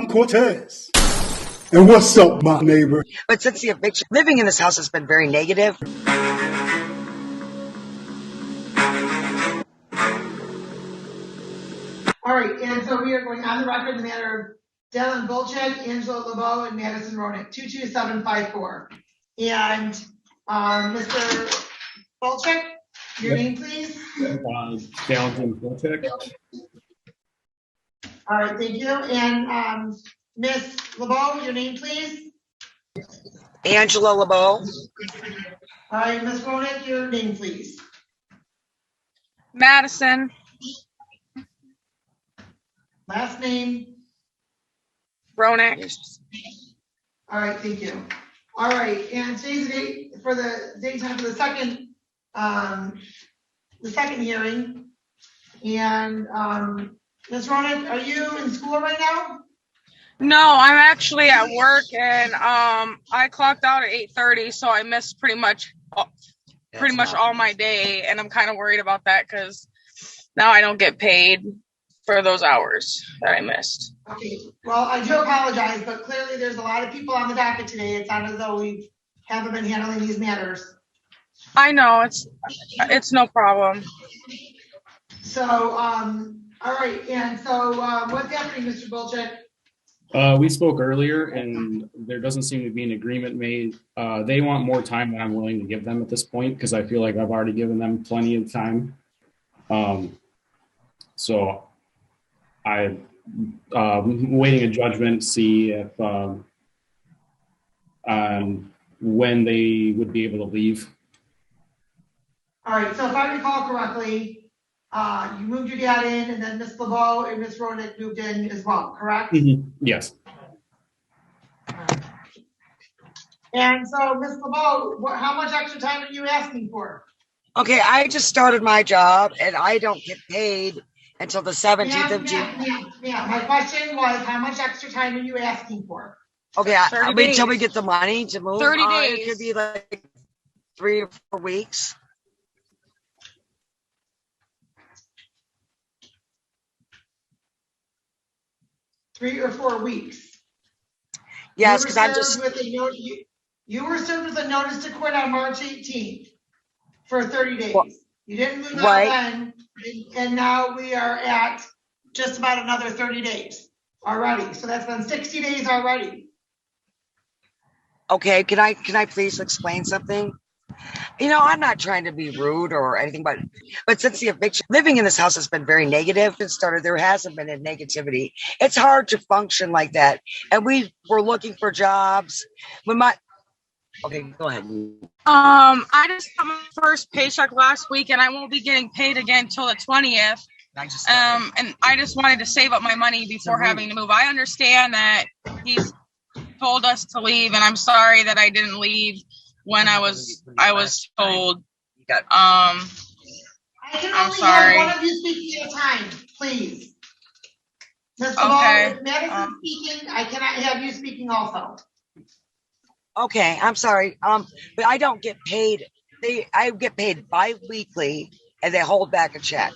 Cortez. And what's up, my neighbor? But since the eviction, living in this house has been very negative. All right, and so we are going on the record in the matter of Dylan Bolchek, Angela LeBeau, and Madison Ronick, 22754. And Mr. Bolchek, your name, please. Dylan Bolchek. All right, thank you. And Miss LeBeau, your name, please. Angela LeBeau. All right, Miss Ronick, your name, please. Madison. Last name. Ronick. All right, thank you. All right, and today's the date for the date time for the second hearing. And Ms. Ronick, are you in school right now? No, I'm actually at work, and I clocked out at 8:30, so I missed pretty much all my day, and I'm kind of worried about that because now I don't get paid for those hours that I missed. Okay, well, I do apologize, but clearly there's a lot of people on the docket today. It's not as though we haven't been handling these matters. I know, it's no problem. So, all right, and so what's happening, Mr. Bolchek? We spoke earlier, and there doesn't seem to be an agreement made. They want more time than I'm willing to give them at this point because I feel like I've already given them plenty of time. So I'm waiting a judgment to see if when they would be able to leave. All right, so if I recall correctly, you moved your dad in, and then Ms. LeBeau and Ms. Ronick moved in as well, correct? Mm-hmm. Yes. And so, Ms. LeBeau, how much extra time are you asking for? Okay, I just started my job, and I don't get paid until the 17th of June. Yeah, my question was, how much extra time are you asking for? Okay, until we get the money to move. 30 days. It could be like 3 or 4 weeks. Three or 4 weeks. Yes, because I'm just. You were served with a notice to quit on March 18th for 30 days. Well, you didn't move out right. then, and now we are at just about another 30 days already. So that's been 60 days already. Okay, can I please explain something? You know, I'm not trying to be rude or anything, but since the eviction, living in this house has been very negative. It started, there hasn't been a negativity. It's hard to function like that. And we were looking for jobs. Okay, go ahead. I just got my first paycheck last week, and I won't be getting paid again till the 20th. And I just wanted to save up my money before having to move. I understand that he's told us to leave, and I'm sorry that I didn't leave when I was told. I can only have one of you speaking at a time, please. Ms. LeBeau, if Madison's speaking, I cannot have you speaking also. Okay, I'm sorry. But I don't get paid. I get paid bi-weekly, and they hold back a check.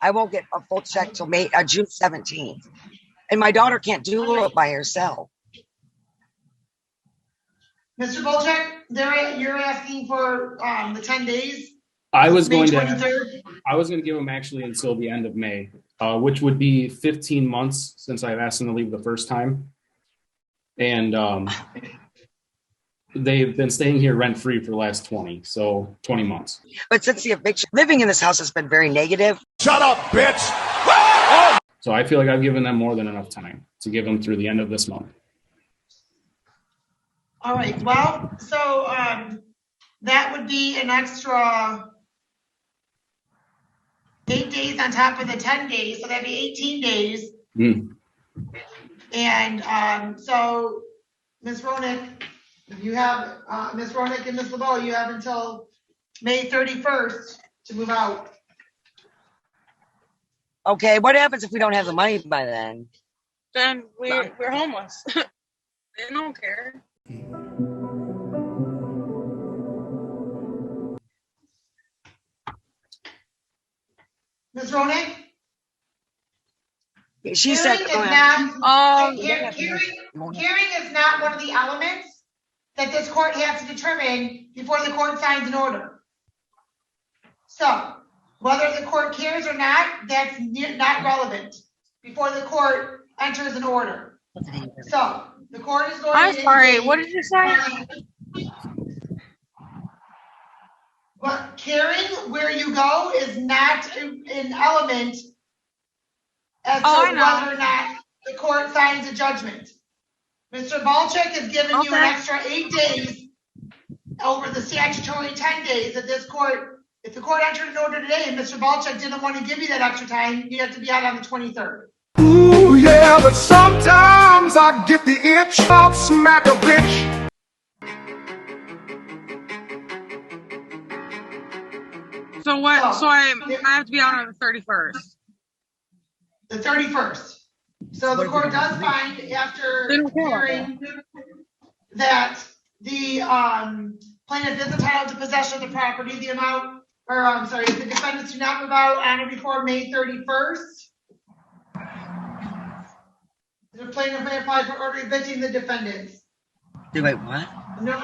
I won't get a full check till June 17th. And my daughter can't do it by herself. Mr. Bolchek, you're asking for the 10 days? I was going to give them actually until the end of May, which would be 15 months since I've asked them to leave the first time. And they've been staying here rent-free for the last 20 months. But since the eviction, living in this house has been very negative. Shut up, bitch! So I feel like I've given them more than enough time to give them through the end of this month. All right, well, so that would be an extra 8 days on top of the 10 days, so that'd be 18 days. And so, Ms. Ronick, you have, Ms. Ronick and Ms. LeBeau, you have until May 31st to move out. Okay, what happens if we don't have the money by then? Then we're homeless. They don't care. Ms. Ronick? She said, Hearing go is ahead. not, Oh, hearing is not one of the elements that this court has to determine before the court signs an order. So whether the court cares or not, that's not relevant before the court enters an order. So the court is going I'm to sorry, indicate- what did you say? But caring where you go is not an element as to I know. whether or not the court signs a judgment. Mr. Balchik has given you an extra 8 days over the statutory 10 days that this court, if the court entered an order today and Mr. Balchik didn't want to give you that extra time, you have to be out on the 23rd. Ooh, yeah, but sometimes I get the itch. I'll smack a bitch. So what? So I have to be out on the 31st. The 31st. So the court does find after hearing that the plaintiff is entitled to possession of the property, the amount, or I'm sorry, the defendants do not move out on or before May 31st. The plaintiff may apply for order evicting the defendants. Wait, what? No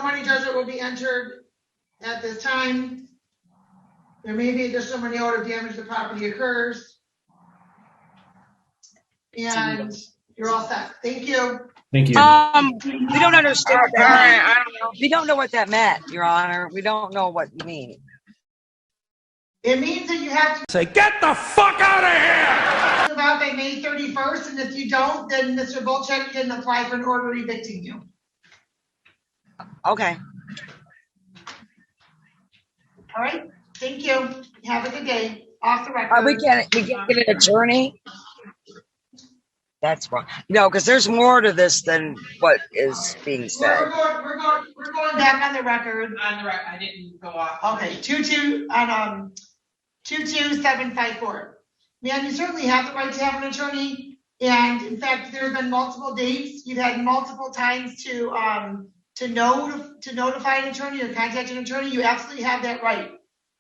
money judgment will be entered at this time. There may be additional money owed if damage to the property occurs. And you're all set. Thank you. Thank you. We don't understand what All that right, meant. I don't know. We don't know what that meant, Your Honor. We don't know what you mean. It means that you have to Say, get the fuck out of here! move out by May 31st, and if you don't, then Mr. Bolchek can apply for an order evicting you. Okay. All right? Thank you. Have a good day. Off the record. We can't get an attorney. That's wrong. No, because there's more to this than what is being said. We're going back on the record. On the record, I didn't go off. Okay, 22754. Man, you certainly have the right to have an attorney, and in fact, there have been multiple dates. You've had multiple times to notify an attorney or contact an attorney. You absolutely have that right.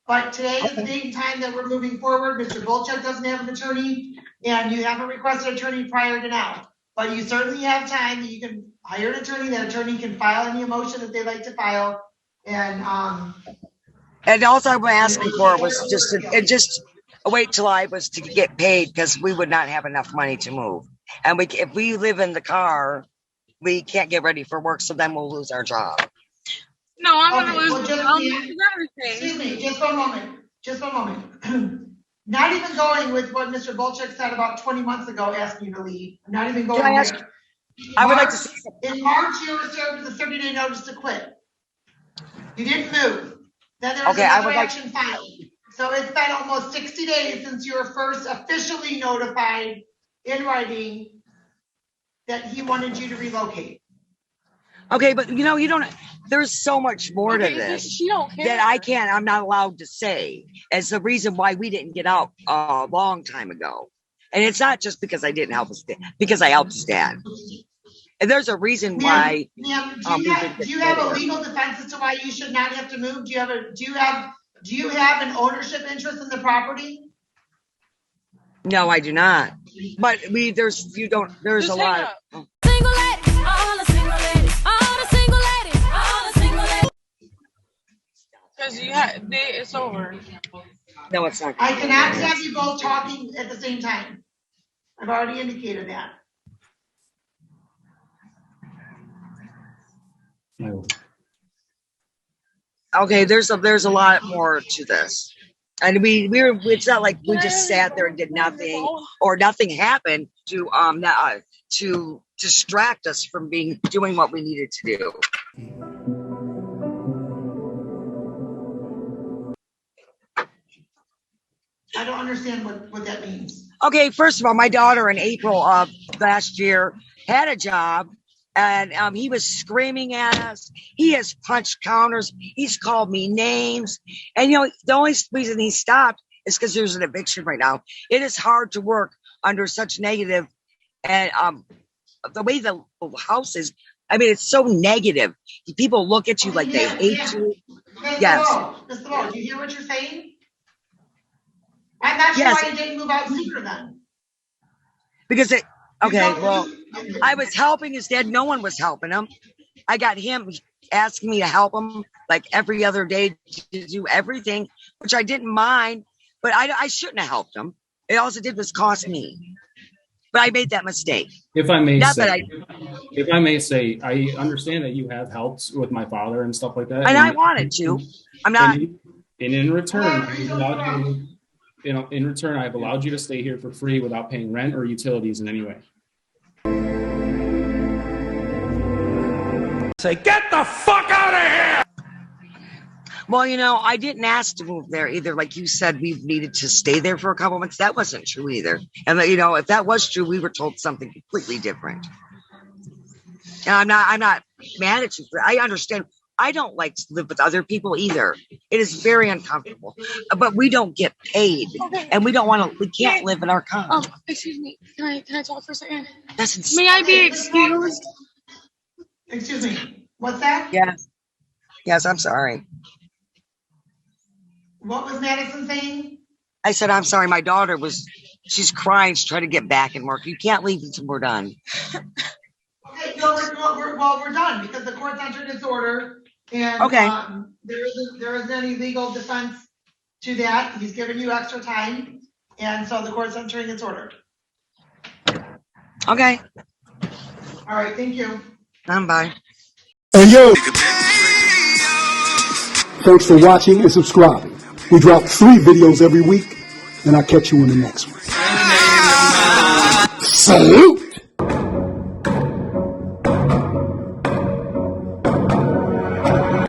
But today is the date and time that we're moving forward. Mr. Bolchek doesn't have an attorney, and you haven't requested an attorney prior to now. But you certainly have time. You can hire an attorney. That attorney can file any motion that they'd like to file. And also I'm asking for was just wait till I was to get paid, because we would not have enough money to move. And if we live in the car, we can't get ready for work, so then we'll lose our job. No, I'm Okay, gonna lose. well, just- I'll lose everything. excuse me, just one moment. Not even going with what Mr. Bolchek said about 20 months ago, asking you to leave. I'm not even going Can I ask- there. I would like to see In March, you were served with a 30-day notice to quit. You didn't move. Then there was Okay, I another would like- action filed. So it's been almost 60 days since you were first officially notified in writing that he wanted you to relocate. Okay, but you don't. There's so much more to this She don't care. that I'm not allowed to say as the reason why we didn't get out a long time ago. And it's not just because I didn't help us, because I helped Dad. And there's a reason why. Ma'am, do you have a legal defense as to why you should not have to move? Do you have an ownership interest in the property? No, I do not. But there's Just a hang lot. up. Single ladies, all the single ladies, all the single ladies, all the single ladies. Because it's over. No, it's not. I cannot have you both talking at the same time. I've already indicated that. No. Okay, there's a lot more to this. And it's not like we just sat there and did nothing, or nothing happened to distract us from doing what we needed to do. I don't understand what that means. Okay, first of all, my daughter in April of last year had a job, and he was screaming at us. He has punched counters. He's called me names. And, the only reason he stopped is because there's an eviction right now. It is hard to work under such negative, and the way the house is, it's so negative. People look at you like they hate you. Yes. Mr. Lowe, do you hear what you're saying? I'm not sure Yes. why you didn't move out sooner then. Because well, I was helping his dad. No one was helping him. I got him asking me to help him like every other day to do everything, which I didn't mind, but I shouldn't have helped him. It also did was cost me. But I made that mistake. If I may say, I understand that you have helped with my father and stuff like that. And I wanted to. I'm not. And in return, I've allowed you to stay here for free without paying rent or utilities in any way. Say, get the fuck out of here! Well, I didn't ask to move there either. Like you said, we needed to stay there for a couple months. That wasn't true either. And if that was true, we were told something completely different. And I'm not mad at you. I understand. I don't like to live with other people either. It is very uncomfortable. But we don't get paid, and we can't live in our car. Excuse me. Can I talk for a second? That's insane. May I be excused? Excuse me, what's that? Yes, I'm sorry. What was Madison saying? I said, I'm sorry. My daughter she's crying. She's trying to get back and work. You can't leave until we're done. Okay, we're done because the court's entered its order, and there isn't any legal defense to that. He's given you extra time, and so the court's entering its order. Okay. All right, thank you. Bye. Hey, yo! Thanks for watching and subscribing. We drop 3 videos every week, and I'll catch you in the next one. Salute!